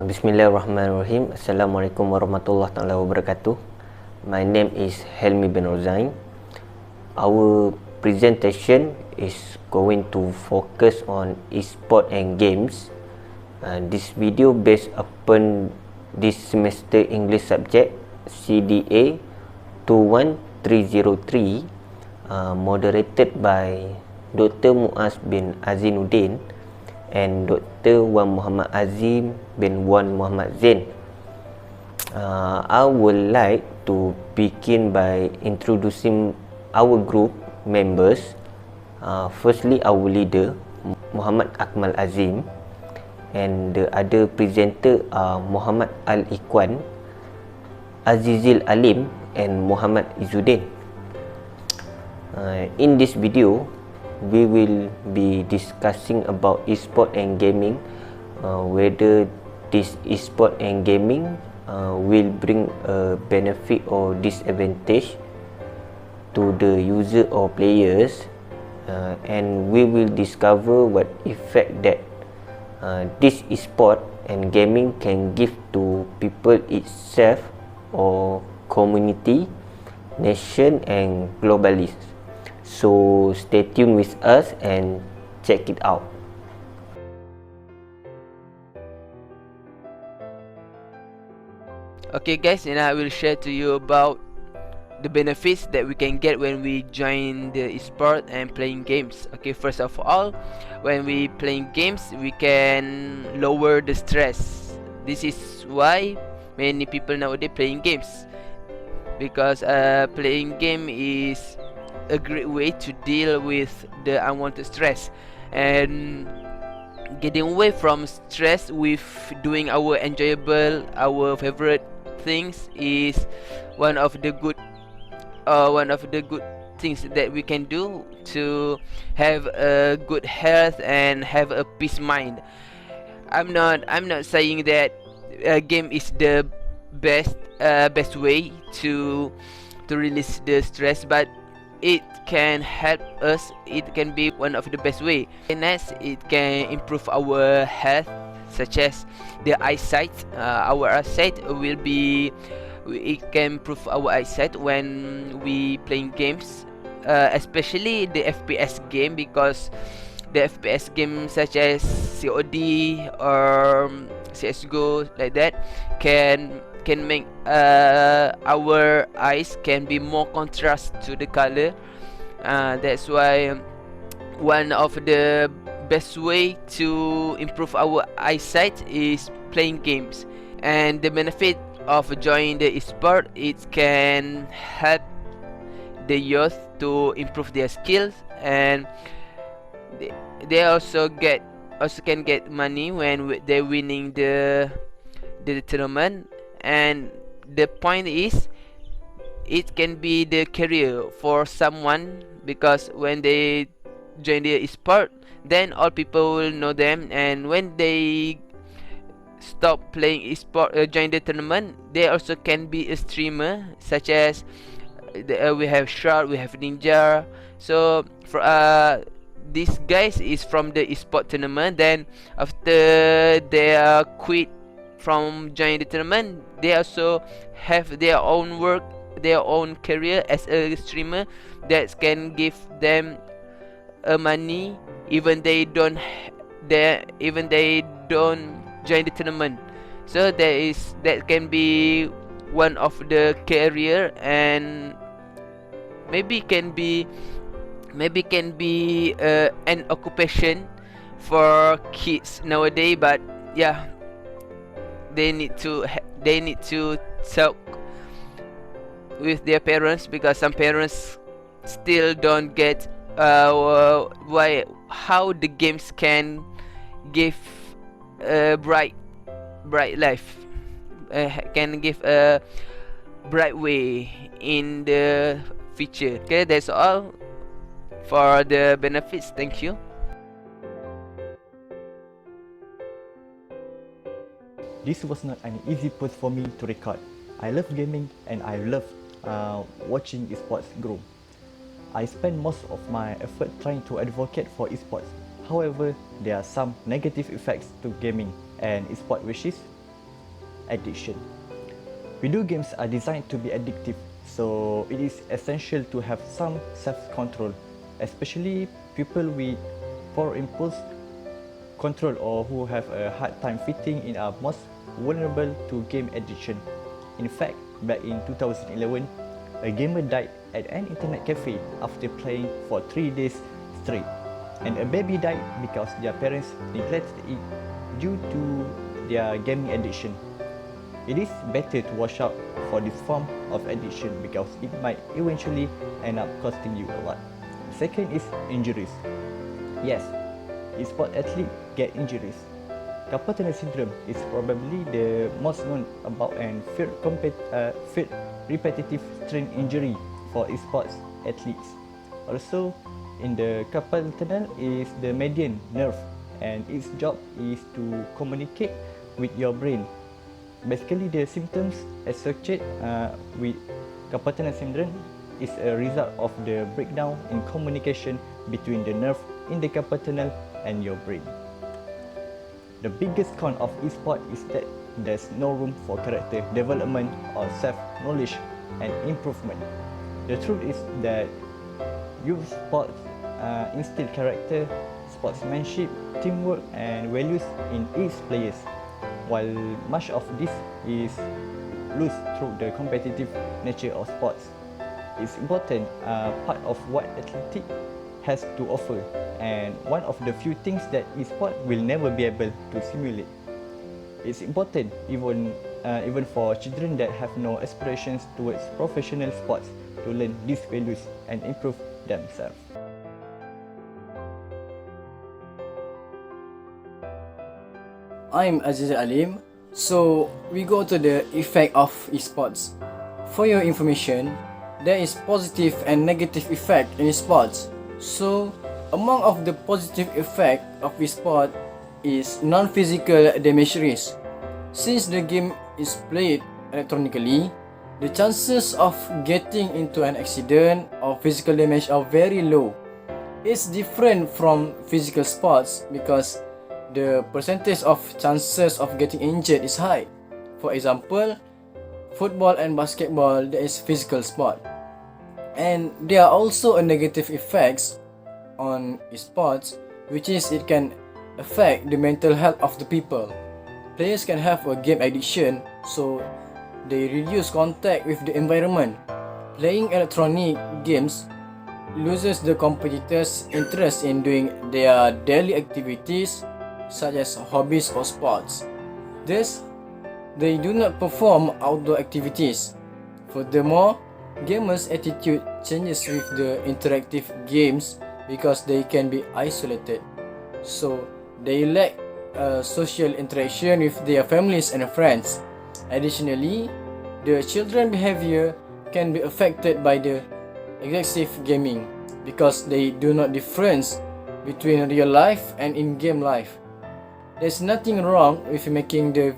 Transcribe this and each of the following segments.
Bismillahirrahmanirrahim. Assalamualaikum warahmatullahi wabarakatuh. My name is Helmi Bin Rozain. Our presentation is going to focus on eSport and games. This video based upon this semester English subject CDA 21303, moderated by Dr. Muaz bin Zainuddin and Dr. Wan Muhammad Azim bin Wan Muhammad Zain. I would like to begin by introducing our group members. Firstly, our leader Muhammad Akmal Azim, and the other presenter are Muhammad Al-Ikhwan, Azizil Alim, and Muhammad Izzuddin. In this video, we will be discussing about eSport and gaming, whether this eSport and gaming will bring a benefit or disadvantage to the user or players, and we will discover what effect that this eSport and gaming can give to people itself or community, nation and globally. So stay tuned with us and check it out. Okay guys, and I will share to you about the benefits that we can get when we join the esport and playing games. Okay, first of all, when we playing games, we can lower the stress. This is why many people nowadays playing games, because playing game is a great way to deal with the unwanted stress and getting away from stress with doing our enjoyable, our favorite things is one of the good things that we can do to have a good health and have a peace mind. I'm not saying that a game is the best way to release the stress, but it can help us. It can be one of the best way. And next, it can improve our health, such as the eyesight. Our eyesight will be, it can improve our eyesight when we playing games, especially the FPS game, because the FPS game such as COD or CSGO like that can make our eyes can be more contrast to the color. That's why one of the best way to improve our eyesight is playing games. And the benefit of joining the esport, it can help the youth to improve their skills, and they also can get money when they're winning the tournament. And the point is, it can be the career for someone, because when they join the esport, then all people will know them, and when they stop playing esport, join the tournament, they also can be a streamer, such as we have Shark, we have Ninja. So for these guys is from the esport tournament, then after they quit from joining the tournament, they also have their own work, their own career as a streamer that can give them money even they don't join the tournament. So that can be one of the career, and maybe can be an occupation for kids nowadays. But yeah, they need to talk with their parents, because some parents still don't get how the games can give a bright life, can give a bright way in the future. Okay, that's all for the benefits. Thank you. This was not an easy post for me to record. I love gaming and I love watching esports grow. I spend most of my effort trying to advocate for esports. However, there are some negative effects to gaming and esports, which is addiction. Video games are designed to be addictive, so it is essential to have some self-control, especially people with poor impulse control or who have a hard time fitting in are most vulnerable to game addiction. In fact, back in 2011, a gamer died at an internet cafe after playing for 3 days straight, and a baby died because their parents neglected it due to their gaming addiction. It is better to watch out for this form of addiction because it might eventually end up costing you a lot. Second is injuries. Yes, esports athletes get injuries. Carpal tunnel syndrome is probably the most known about and feared repetitive strain injury for esports athletes. Also, in the carpal tunnel is the median nerve, and its job is to communicate with your brain. Basically, the symptoms associated with carpal tunnel syndrome is a result of the breakdown in communication between the nerve in the carpal tunnel and your brain. The biggest con of esports is that there's no room for character development or self-knowledge and improvement. The truth is that youth sports instill character, sportsmanship, teamwork and values in each players, while much of this is lost through the competitive nature of sports. It's important part of what athletics has to offer, and one of the few things that esports will never be able to simulate. It's important even for children that have no aspirations towards professional sports to learn these values and improve themselves. I'm Azizil Alim. So we go to the effect of esports. For your information, there is positive and negative effect in esports. So among of the positive effect of esports is non-physical damage risk. Since the game is played electronically, the chances of getting into an accident or physical damage are very low. It's different from physical sports because the percentage of chances of getting injured is high. For example, football and basketball, there is physical sport. And there are also a negative effects on esports, which is it can affect the mental health of the people. Players can have a game addiction, so they reduce contact with the environment. Playing electronic games loses the competitors' interest in doing their daily activities such as hobbies or sports. Thus, they do not perform outdoor activities. Furthermore, gamers' attitude changes with the interactive games because they can be isolated. So, they lack social interaction with their families and friends. Additionally, the children's behavior can be affected by the excessive gaming because they do not difference between real life and in-game life. There's nothing wrong with making the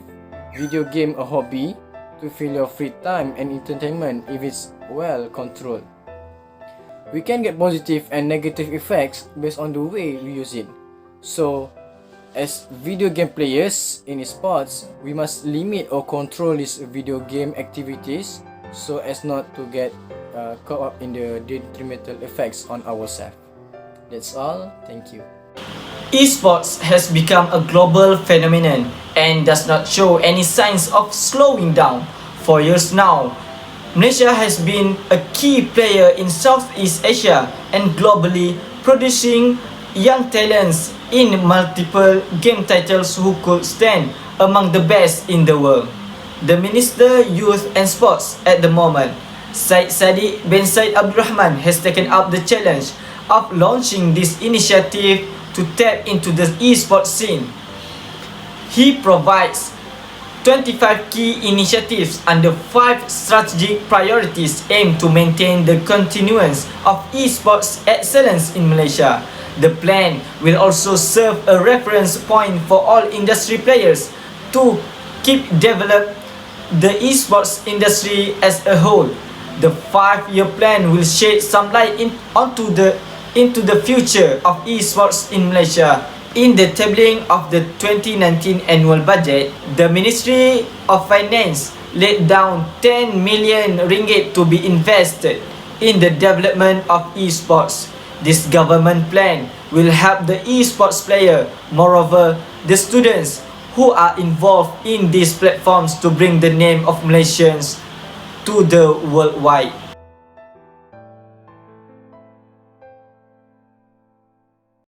video game a hobby to fill your free time and entertainment if it's well controlled. We can get positive and negative effects based on the way we use it. So, as video game players in esports, we must limit or control these video game activities so as not to get caught up in the detrimental effects on ourselves. That's all. Thank you. Esports has become a global phenomenon and does not show any signs of slowing down. For years now, Malaysia has been a key player in Southeast Asia and globally, producing young talents in multiple game titles who could stand among the best in the world. The Minister Youth and Sports at the moment, Syed Saddiq bin Syed Abdul Rahman, has taken up the challenge of launching this initiative to tap into the esports scene. He provides 25 key initiatives under 5 strategic priorities aimed to maintain the continuance of esports excellence in Malaysia. The plan will also serve a reference point for all industry players to keep develop the esports industry as a whole. The 5-year plan will shed some light into the future of esports in Malaysia In the tabling of the 2019 annual budget, the Ministry of Finance laid down 10 million ringgit to be invested in the development of eSports. This government plan will help the eSports player, moreover, the students who are involved in these platforms to bring the name of Malaysians to the worldwide.